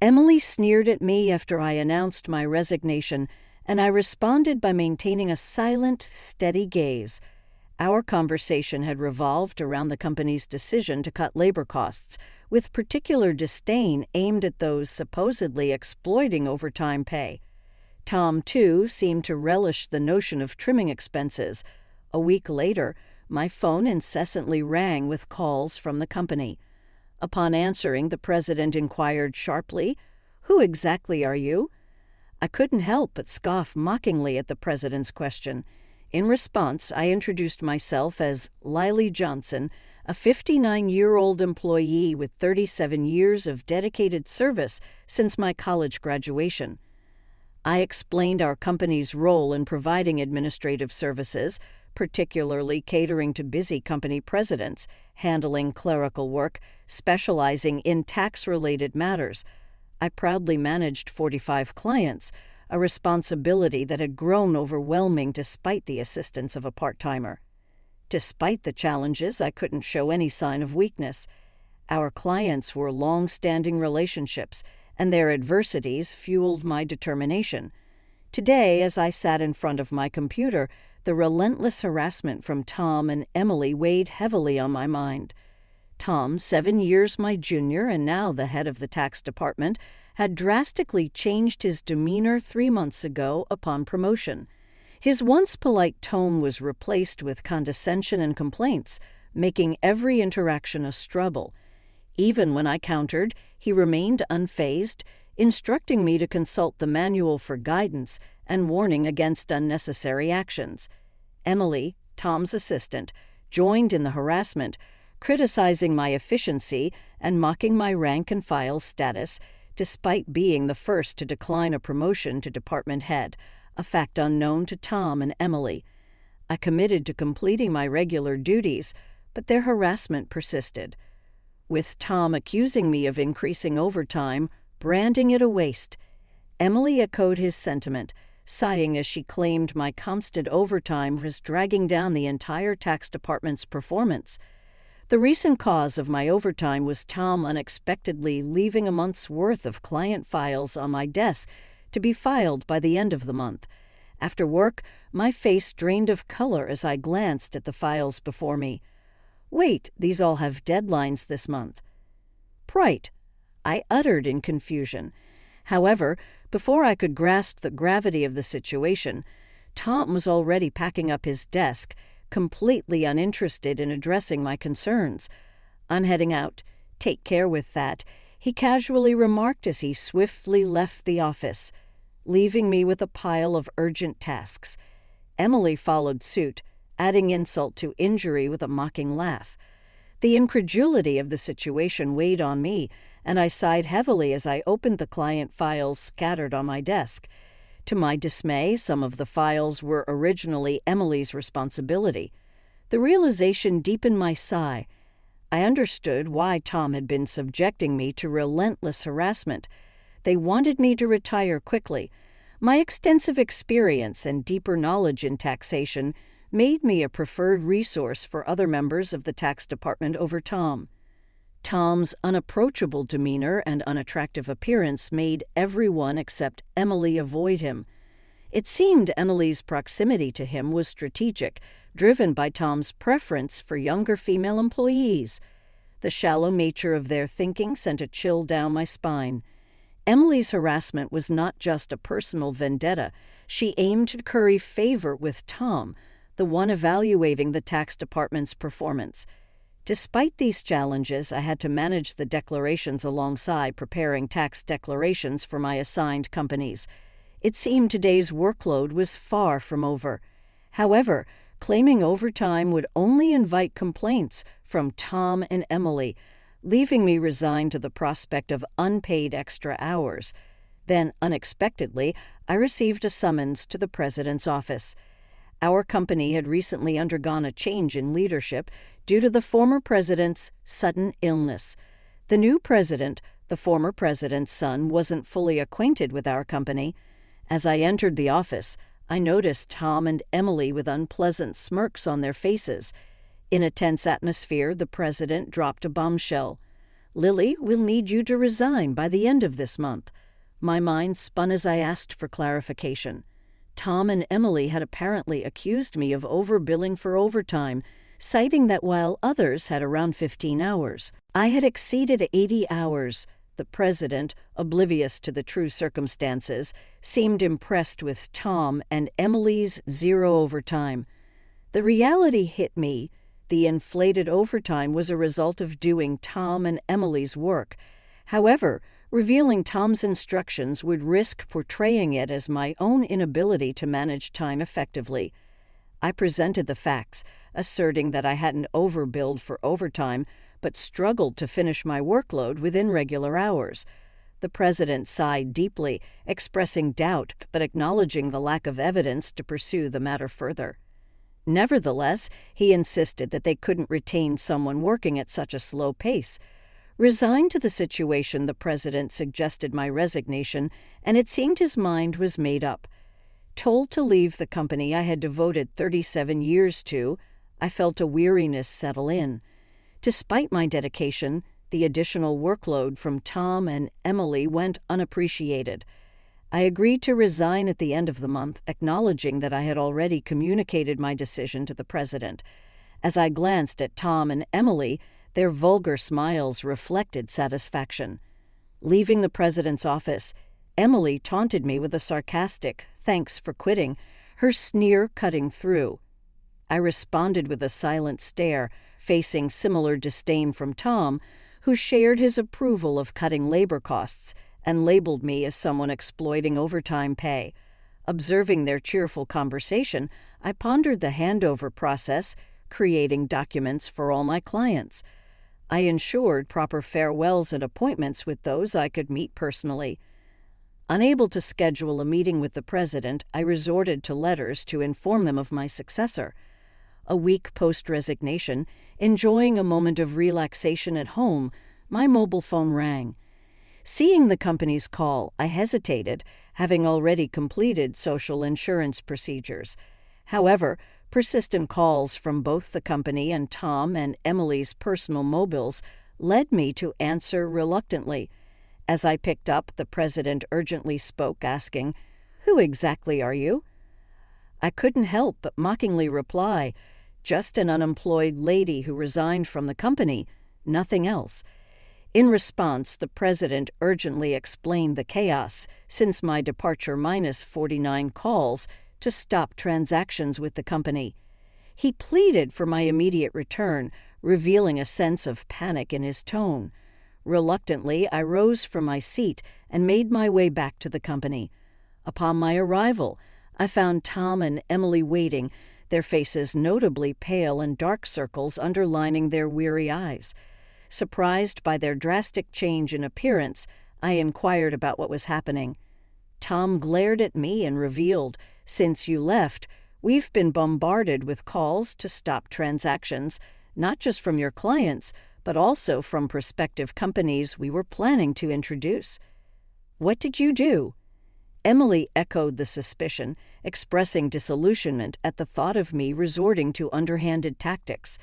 Emily sneered at me after I announced my resignation, and I responded by maintaining a silent, steady gaze. Our conversation had revolved around the company's decision to cut labor costs, with particular disdain aimed at those supposedly exploiting overtime pay. Tom, too, seemed to relish the notion of trimming expenses. A week later, my phone incessantly rang with calls from the company. Upon answering, the president inquired sharply, "Who exactly are you?" I couldn't help but scoff mockingly at the president's question. In response, I introduced myself as Lily Johnson, a 59-year-old employee with 37 years of dedicated service since my college graduation. I explained our company's role in providing administrative services, particularly catering to busy company presidents, handling clerical work, specializing in tax-related matters. I proudly managed 45 clients, a responsibility that had grown overwhelming despite the assistance of a part-timer. Despite the challenges, I couldn't show any sign of weakness. Our clients were long-standing relationships, and their adversities fueled my determination. Today, as I sat in front of my computer, the relentless harassment from Tom and Emily weighed heavily on my mind. Tom, 7 years my junior and now the head of the tax department, had drastically changed his demeanor 3 months ago upon promotion. His once polite tone was replaced with condescension and complaints, making every interaction a struggle. Even when I countered, he remained unfazed, instructing me to consult the manual for guidance and warning against unnecessary actions. Emily, Tom's assistant, joined in the harassment, criticizing my efficiency and mocking my rank and file status, despite being the first to decline a promotion to department head, a fact unknown to Tom and Emily. I committed to completing my regular duties, but their harassment persisted. With Tom accusing me of increasing overtime, branding it a waste, Emily echoed his sentiment, sighing as she claimed my constant overtime was dragging down the entire tax department's performance. The recent cause of my overtime was Tom unexpectedly leaving a month's worth of client files on my desk to be filed by the end of the month. After work, my face drained of color as I glanced at the files before me. "Wait, these all have deadlines this month." "Right," I uttered in confusion. However, before I could grasp the gravity of the situation, Tom was already packing up his desk, completely uninterested in addressing my concerns. "I'm heading out. Take care with that," he casually remarked as he swiftly left the office, leaving me with a pile of urgent tasks. Emily followed suit, adding insult to injury with a mocking laugh. The incredulity of the situation weighed on me, and I sighed heavily as I opened the client files scattered on my desk. To my dismay, some of the files were originally Emily's responsibility. The realization deepened my sigh. I understood why Tom had been subjecting me to relentless harassment. They wanted me to retire quickly. My extensive experience and deeper knowledge in taxation made me a preferred resource for other members of the tax department over Tom. Tom's unapproachable demeanor and unattractive appearance made everyone except Emily avoid him. It seemed Emily's proximity to him was strategic, driven by Tom's preference for younger female employees. The shallow nature of their thinking sent a chill down my spine. Emily's harassment was not just a personal vendetta. She aimed to curry favor with Tom, the one evaluating the tax department's performance. Despite these challenges, I had to manage the declarations alongside preparing tax declarations for my assigned companies. It seemed today's workload was far from over. However, claiming overtime would only invite complaints from Tom and Emily, leaving me resigned to the prospect of unpaid extra hours. Then, unexpectedly, I received a summons to the president's office. Our company had recently undergone a change in leadership due to the former president's sudden illness. The new president, the former president's son, wasn't fully acquainted with our company. As I entered the office, I noticed Tom and Emily with unpleasant smirks on their faces. In a tense atmosphere, the president dropped a bombshell. "Lily, we'll need you to resign by the end of this month." My mind spun as I asked for clarification. Tom and Emily had apparently accused me of overbilling for overtime, citing that while others had around 15 hours, I had exceeded 80 hours. The president, oblivious to the true circumstances, seemed impressed with Tom and Emily's zero overtime. The reality hit me. The inflated overtime was a result of doing Tom and Emily's work. However, revealing Tom's instructions would risk portraying it as my own inability to manage time effectively. I presented the facts, asserting that I hadn't overbilled for overtime, but struggled to finish my workload within regular hours. The president sighed deeply, expressing doubt but acknowledging the lack of evidence to pursue the matter further. Nevertheless, he insisted that they couldn't retain someone working at such a slow pace. Resigned to the situation, the president suggested my resignation, and it seemed his mind was made up. Told to leave the company I had devoted 37 years to, I felt a weariness settle in. Despite my dedication, the additional workload from Tom and Emily went unappreciated. I agreed to resign at the end of the month, acknowledging that I had already communicated my decision to the president. As I glanced at Tom and Emily, their vulgar smiles reflected satisfaction. Leaving the president's office, Emily taunted me with a sarcastic "thanks for quitting," her sneer cutting through. I responded with a silent stare, facing similar disdain from Tom, who shared his approval of cutting labor costs and labeled me as someone exploiting overtime pay. Observing their cheerful conversation, I pondered the handover process, creating documents for all my clients. I ensured proper farewells and appointments with those I could meet personally. Unable to schedule a meeting with the president, I resorted to letters to inform them of my successor. A week post-resignation, enjoying a moment of relaxation at home, my mobile phone rang. Seeing the company's call, I hesitated, having already completed social insurance procedures. However, persistent calls from both the company and Tom and Emily's personal mobiles led me to answer reluctantly. As I picked up, the president urgently spoke, asking, "Who exactly are you?" I couldn't help but mockingly reply, "Just an unemployed lady who resigned from the company, nothing else." In response, the president urgently explained the chaos since my departure minus 49 calls to stop transactions with the company. He pleaded for my immediate return, revealing a sense of panic in his tone. Reluctantly, I rose from my seat and made my way back to the company. Upon my arrival, I found Tom and Emily waiting, their faces notably pale and dark circles underlining their weary eyes. Surprised by their drastic change in appearance, I inquired about what was happening. Tom glared at me and revealed, "Since you left, we've been bombarded with calls to stop transactions, not just from your clients, but also from prospective companies we were planning to introduce." "What did you do?" Emily echoed the suspicion, expressing disillusionment at the thought of me resorting to underhanded tactics.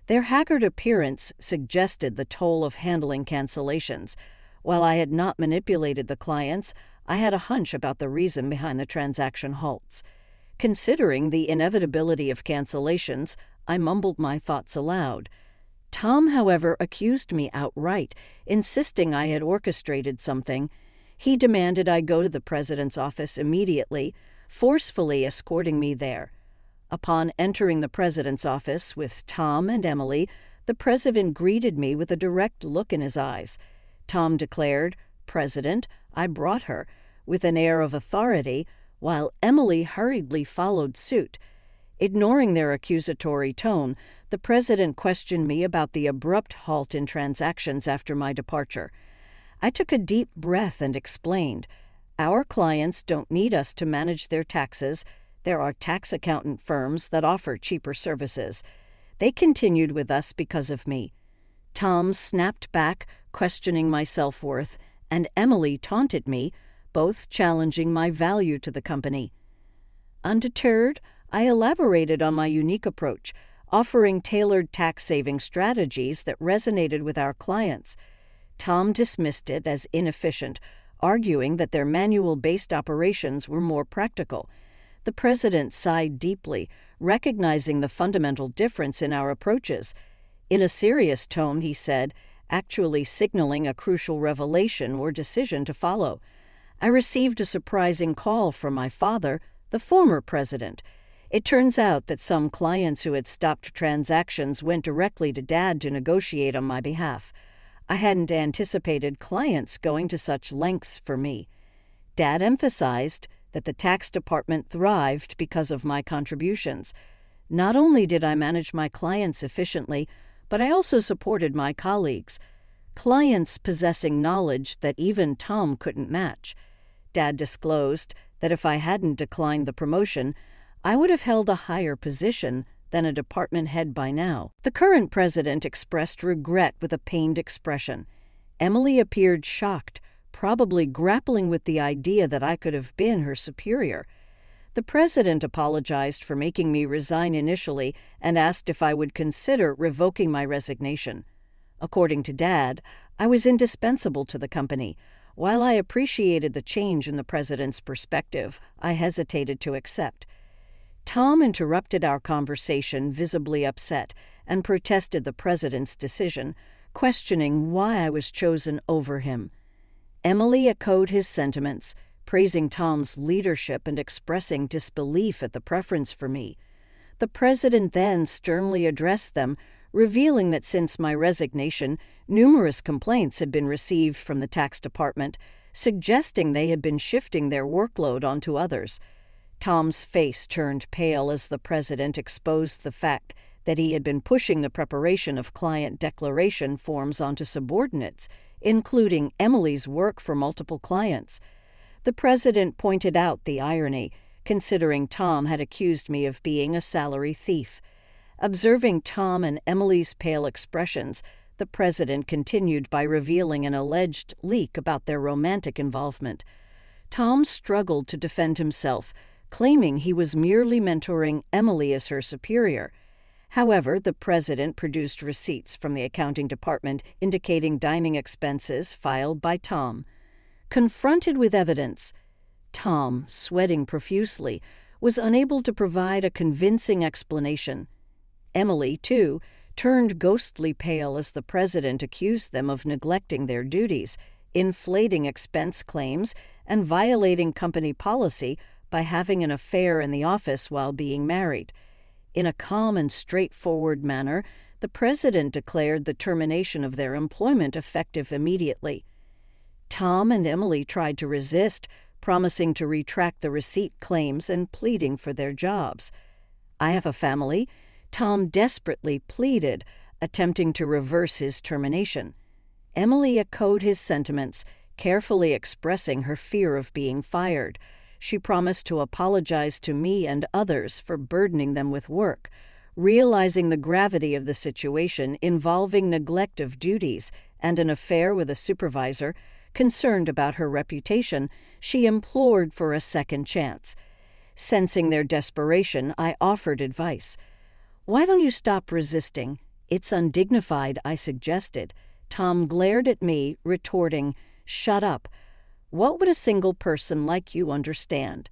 Their haggard appearance suggested the toll of handling cancellations. While I had not manipulated the clients, I had a hunch about the reason behind the transaction halts. Considering the inevitability of cancellations, I mumbled my thoughts aloud. Tom, however, accused me outright, insisting I had orchestrated something. He demanded I go to the president's office immediately, forcefully escorting me there. Upon entering the president's office with Tom and Emily, the president greeted me with a direct look in his eyes. Tom declared, "President, I brought her," with an air of authority, while Emily hurriedly followed suit. Ignoring their accusatory tone, the president questioned me about the abrupt halt in transactions after my departure. I took a deep breath and explained, "Our clients don't need us to manage their taxes. There are tax accountant firms that offer cheaper services. They continued with us because of me." Tom snapped back, questioning my self-worth, and Emily taunted me, both challenging my value to the company. Undeterred, I elaborated on my unique approach, offering tailored tax-saving strategies that resonated with our clients. Tom dismissed it as inefficient, arguing that their manual-based operations were more practical. The president sighed deeply, recognizing the fundamental difference in our approaches. In a serious tone, he said, actually signaling a crucial revelation or decision to follow. I received a surprising call from my father, the former president. It turns out that some clients who had stopped transactions went directly to Dad to negotiate on my behalf. I hadn't anticipated clients going to such lengths for me. Dad emphasized that the tax department thrived because of my contributions. Not only did I manage my clients efficiently, but I also supported my colleagues, clients possessing knowledge that even Tom couldn't match. Dad disclosed that if I hadn't declined the promotion, I would have held a higher position than a department head by now. The current president expressed regret with a pained expression. Emily appeared shocked, probably grappling with the idea that I could have been her superior. The president apologized for making me resign initially and asked if I would consider revoking my resignation. According to Dad, I was indispensable to the company. While I appreciated the change in the president's perspective, I hesitated to accept. Tom interrupted our conversation, visibly upset, and protested the president's decision, questioning why I was chosen over him. Emily echoed his sentiments, praising Tom's leadership and expressing disbelief at the preference for me. The president then sternly addressed them, revealing that since my resignation, numerous complaints had been received from the tax department, suggesting they had been shifting their workload onto others. Tom's face turned pale as the president exposed the fact that he had been pushing the preparation of client declaration forms onto subordinates, including Emily's work for multiple clients. The president pointed out the irony, considering Tom had accused me of being a salary thief. Observing Tom and Emily's pale expressions, the president continued by revealing an alleged leak about their romantic involvement. Tom struggled to defend himself, claiming he was merely mentoring Emily as her superior. However, the president produced receipts from the accounting department indicating dining expenses filed by Tom. Confronted with evidence, Tom, sweating profusely, was unable to provide a convincing explanation. Emily, too, turned ghostly pale as the president accused them of neglecting their duties, inflating expense claims, and violating company policy by having an affair in the office while being married. In a calm and straightforward manner, the president declared the termination of their employment effective immediately. Tom and Emily tried to resist, promising to retract the receipt claims and pleading for their jobs. "I have a family," Tom desperately pleaded, attempting to reverse his termination. Emily echoed his sentiments, carefully expressing her fear of being fired. She promised to apologize to me and others for burdening them with work. Realizing the gravity of the situation involving neglect of duties and an affair with a supervisor, concerned about her reputation, she implored for a second chance. Sensing their desperation, I offered advice. "Why don't you stop resisting? It's undignified," I suggested. Tom glared at me, retorting, "Shut up. What would a single person like you understand?"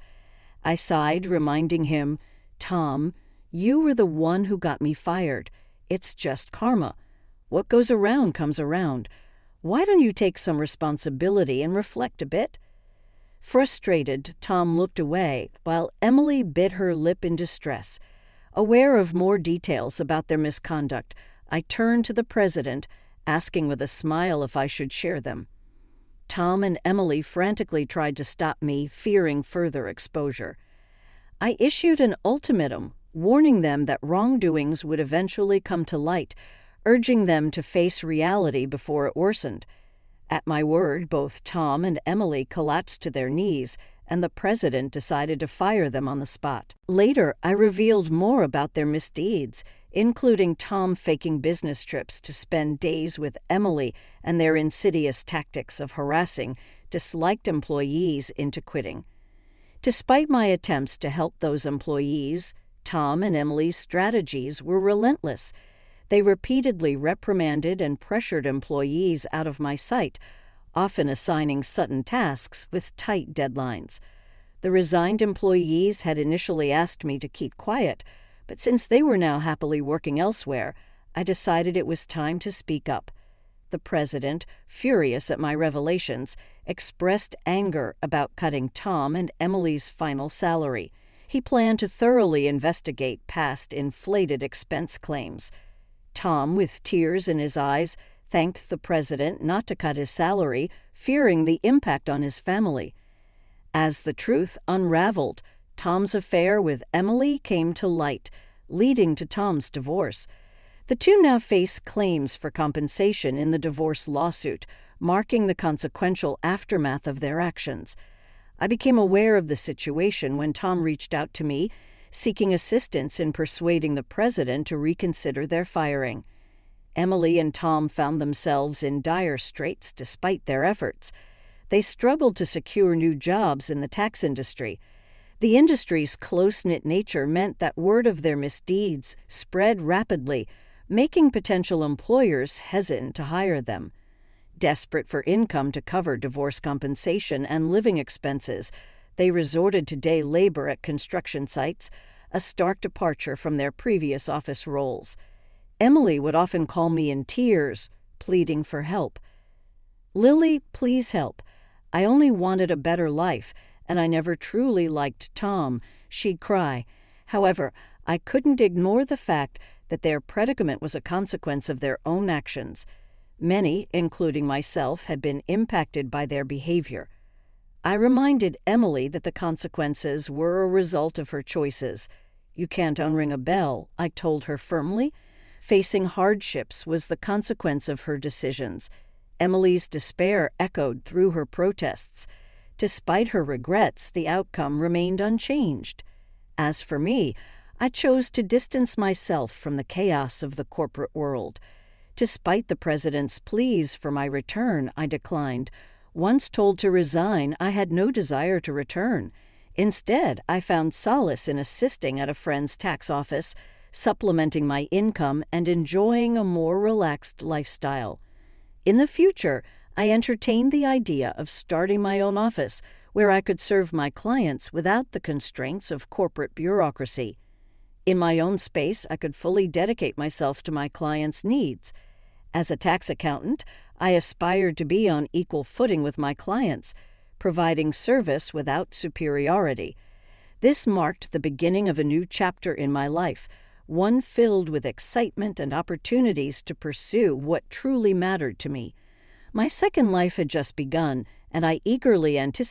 I sighed, reminding him, "Tom, you were the one who got me fired. It's just karma. What goes around comes around. Why don't you take some responsibility and reflect a bit?" Frustrated, Tom looked away, while Emily bit her lip in distress. Aware of more details about their misconduct, I turned to the president, asking with a smile if I should share them. Tom and Emily frantically tried to stop me, fearing further exposure. I issued an ultimatum, warning them that wrongdoings would eventually come to light, urging them to face reality before it worsened. At my word, both Tom and Emily collapsed to their knees, and the president decided to fire them on the spot. Later, I revealed more about their misdeeds, including Tom faking business trips to spend days with Emily and their insidious tactics of harassing disliked employees into quitting. Despite my attempts to help those employees, Tom and Emily's strategies were relentless. They repeatedly reprimanded and pressured employees out of my sight, often assigning sudden tasks with tight deadlines. The resigned employees had initially asked me to keep quiet, but since they were now happily working elsewhere, I decided it was time to speak up. The president, furious at my revelations, expressed anger about cutting Tom and Emily's final salary. He planned to thoroughly investigate past inflated expense claims. Tom, with tears in his eyes, thanked the president not to cut his salary, fearing the impact on his family. As the truth unraveled, Tom's affair with Emily came to light, leading to Tom's divorce. The two now face claims for compensation in the divorce lawsuit, marking the consequential aftermath of their actions. I became aware of the situation when Tom reached out to me, seeking assistance in persuading the president to reconsider their firing. Emily and Tom found themselves in dire straits despite their efforts. They struggled to secure new jobs in the tax industry. The industry's close-knit nature meant that word of their misdeeds spread rapidly, making potential employers hesitant to hire them. Desperate for income to cover divorce compensation and living expenses, they resorted to day labor at construction sites, a stark departure from their previous office roles. Emily would often call me in tears, pleading for help. "Lily, please help. I only wanted a better life, and I never truly liked Tom," she'd cry. However, I couldn't ignore the fact that their predicament was a consequence of their own actions. Many, including myself, had been impacted by their behavior. I reminded Emily that the consequences were a result of her choices. "You can't unring a bell," I told her firmly. Facing hardships was the consequence of her decisions. Emily's despair echoed through her protests. Despite her regrets, the outcome remained unchanged. As for me, I chose to distance myself from the chaos of the corporate world. Despite the president's pleas for my return, I declined. Once told to resign, I had no desire to return. Instead, I found solace in assisting at a friend's tax office, supplementing my income and enjoying a more relaxed lifestyle. In the future, I entertained the idea of starting my own office where I could serve my clients without the constraints of corporate bureaucracy. In my own space, I could fully dedicate myself to my clients' needs. As a tax accountant, I aspired to be on equal footing with my clients, providing service without superiority. This marked the beginning of a new chapter in my life, one filled with excitement and opportunities to pursue what truly mattered to me. My second life had just begun, and I eagerly anticipated